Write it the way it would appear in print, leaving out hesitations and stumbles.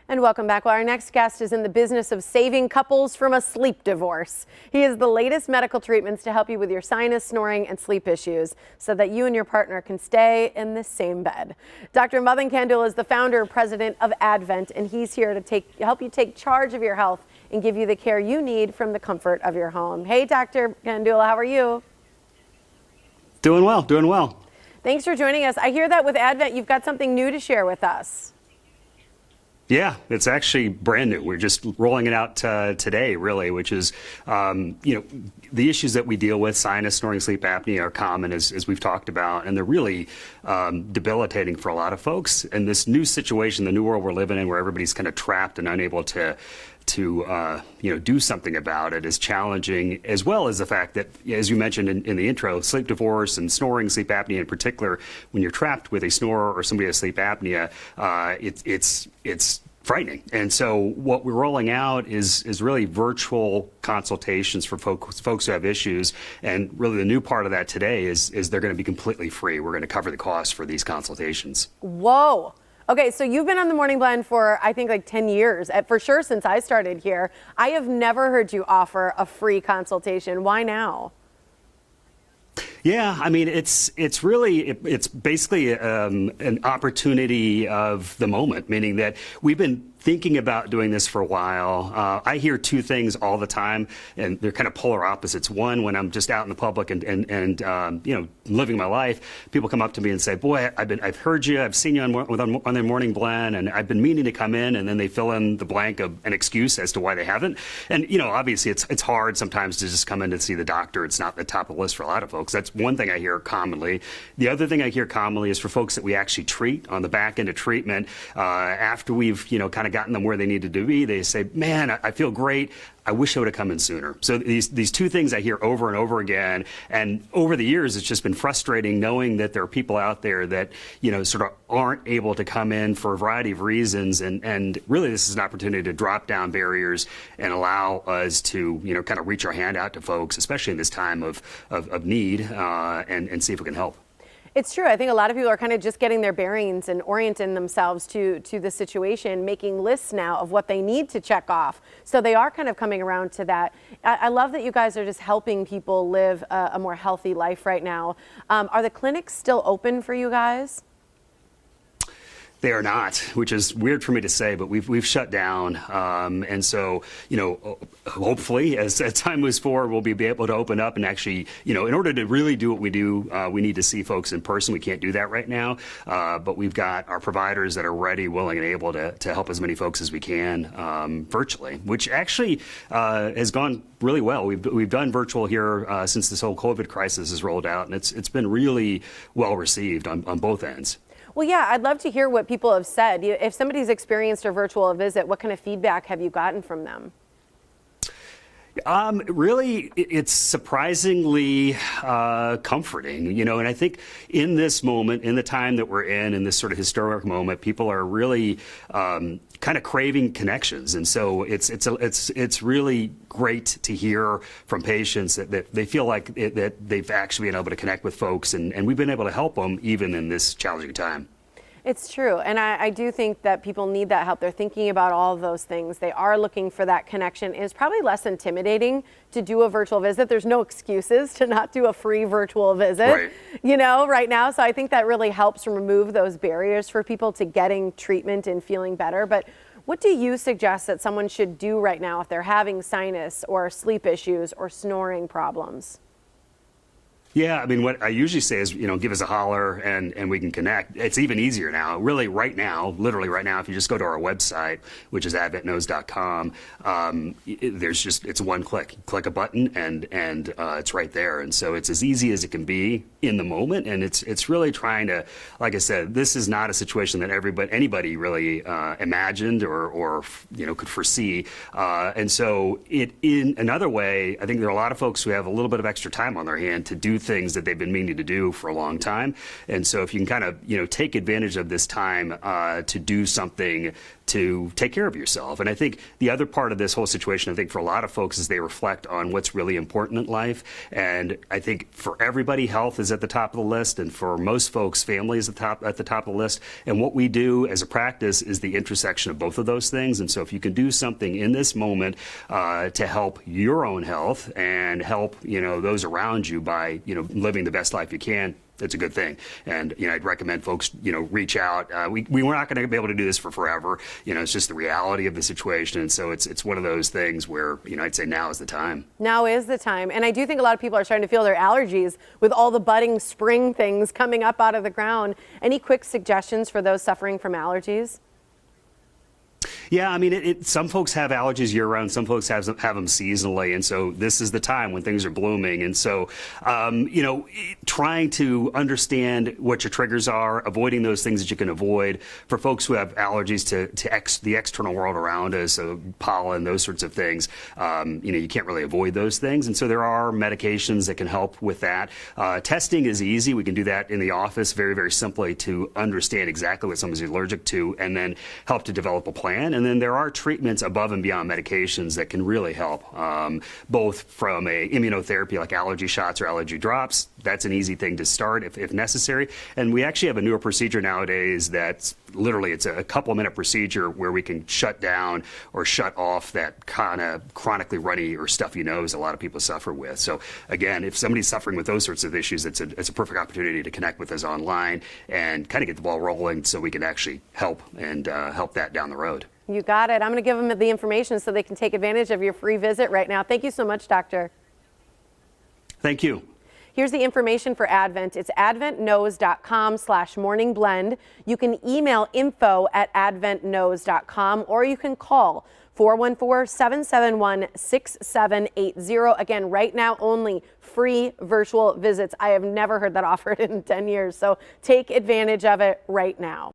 And welcome back. Well, our next guest is in the business of saving couples from a sleep divorce. He has the latest medical treatments to help you with your sinus, snoring, and sleep issues so that you and your partner can stay in the same bed. Dr. Madan Kandula is the founder and president of Advent, and he's here to help you take charge of your health and give you the care you need from the comfort of your home. Hey, Dr. Kandula, how are you? Doing well, doing well. Thanks for joining us. I hear that with Advent, you've got something new to share with us. Yeah, it's actually brand new. We're just rolling it out today, really, which is, the issues that we deal with, sinus, snoring, sleep apnea, are common, as we've talked about, and they're really debilitating for a lot of folks. And this new situation, the new world we're living in, where everybody's kind of trapped and unable to do something about it, is challenging, as well as the fact that, as you mentioned in the intro, sleep divorce and snoring, sleep apnea in particular, when you're trapped with a snorer or somebody with sleep apnea, it's frightening. And so what we're rolling out is really virtual consultations for folks who have issues. And really the new part of that today is they're going to be completely free. We're going to cover the cost for these consultations. Whoa. Okay, so you've been on the Morning Blend for, I think, like 10 years, for sure, since I started here. I have never heard you offer a free consultation. Why now? Yeah, I mean, it's basically an opportunity of the moment, meaning that we've been thinking about doing this for a while. I hear two things all the time, and they're kind of polar opposites. One, when I'm just out in the public and living my life, people come up to me and say, "Boy, I've heard you, I've seen you on the Morning Blend, and I've been meaning to come in," and then they fill in the blank of an excuse as to why they haven't. And obviously, it's hard sometimes to just come in to see the doctor. It's not the top of the list for a lot of folks. That's one thing I hear commonly. The other thing I hear commonly is for folks that we actually treat on the back end of treatment. After we've kind of gotten them where they needed to be, they say, "Man, I feel great. I wish I would have come in sooner." So these two things I hear over and over again. And over the years, it's just been frustrating knowing that there are people out there that, sort of aren't able to come in for a variety of reasons. And really, this is an opportunity to drop down barriers and allow us to, kind of reach our hand out to folks, especially in this time of need, and see if we can help. It's true. I think a lot of people are kind of just getting their bearings and orienting themselves to the situation, making lists now of what they need to check off. So they are kind of coming around to that. I love that you guys are just helping people live a more healthy life right now. Are the clinics still open for you guys? They are not, which is weird for me to say, but we've shut down. And so, hopefully, as time moves forward, we'll be able to open up and actually, in order to really do what we do, we need to see folks in person. We can't do that right now. But we've got our providers that are ready, willing, and able to help as many folks as we can virtually, which actually has gone really well. We've done virtual here since this whole COVID crisis has rolled out, and it's been really well received on both ends. Well, yeah, I'd love to hear what people have said. If somebody's experienced a virtual visit, what kind of feedback have you gotten from them? Really, it's surprisingly comforting, and I think in this moment, in the time that we're in this sort of historic moment, people are really kind of craving connections, and so it's really great to hear from patients that they feel like that they've actually been able to connect with folks, and we've been able to help them even in this challenging time. It's true. And I do think that people need that help. They're thinking about all of those things. They are looking for that connection. It's probably less intimidating to do a virtual visit. There's no excuses to not do a free virtual visit, right now. So I think that really helps remove those barriers for people to getting treatment and feeling better. But what do you suggest that someone should do right now if they're having sinus or sleep issues or snoring problems? Yeah, I mean, what I usually say is, give us a holler and we can connect. It's even easier now. Really, right now, literally right now, if you just go to our website, which is adventknows.com, it's one click. Click a button and it's right there. And so it's as easy as it can be in the moment. And it's really trying to, like I said, this is not a situation that anybody really imagined or could foresee. And so in another way, I think there are a lot of folks who have a little bit of extra time on their hand to do things that they've been meaning to do for a long time. And so if you can kind of, take advantage of this time to do something to take care of yourself. And I think the other part of this whole situation, I think for a lot of folks, is they reflect on what's really important in life. And I think for everybody, health is at the top of the list, and for most folks, family is at the top of the list. And what we do as a practice is the intersection of both of those things. And so if you can do something in this moment to help your own health and help those around you by living the best life you can, it's a good thing. And I'd recommend folks reach out. We were not going to be able to do this for forever. It's just the reality of the situation. And so it's one of those things where I'd say now is the time. Now is the time. And I do think a lot of people are starting to feel their allergies with all the budding spring things coming up out of the ground. Any quick suggestions for those suffering from allergies? Yeah, I mean, some folks have allergies year-round. Some folks have them seasonally, and so this is the time when things are blooming. And so, trying to understand what your triggers are, avoiding those things that you can avoid. For folks who have allergies to the external world around us, so pollen, those sorts of things, you can't really avoid those things. And so there are medications that can help with that. Testing is easy. We can do that in the office very, very simply to understand exactly what somebody's allergic to and then help to develop a plan. And then there are treatments above and beyond medications that can really help, both from a immunotherapy like allergy shots or allergy drops. That's an easy thing to start if necessary. And we actually have a newer procedure nowadays that's literally, it's a couple-minute procedure where we can shut down or shut off that kind of chronically runny or stuffy nose a lot of people suffer with. So again, if somebody's suffering with those sorts of issues, it's a perfect opportunity to connect with us online and kind of get the ball rolling so we can actually help and help that down the road. You got it. I'm going to give them the information so they can take advantage of your free visit right now. Thank you so much, Doctor. Thank you. Here's the information for Advent. It's adventknows.com/morningblend. You can email info@adventknows.com, or you can call 414-771-6780. Again, right now only free virtual visits. I have never heard that offered in 10 years, so take advantage of it right now.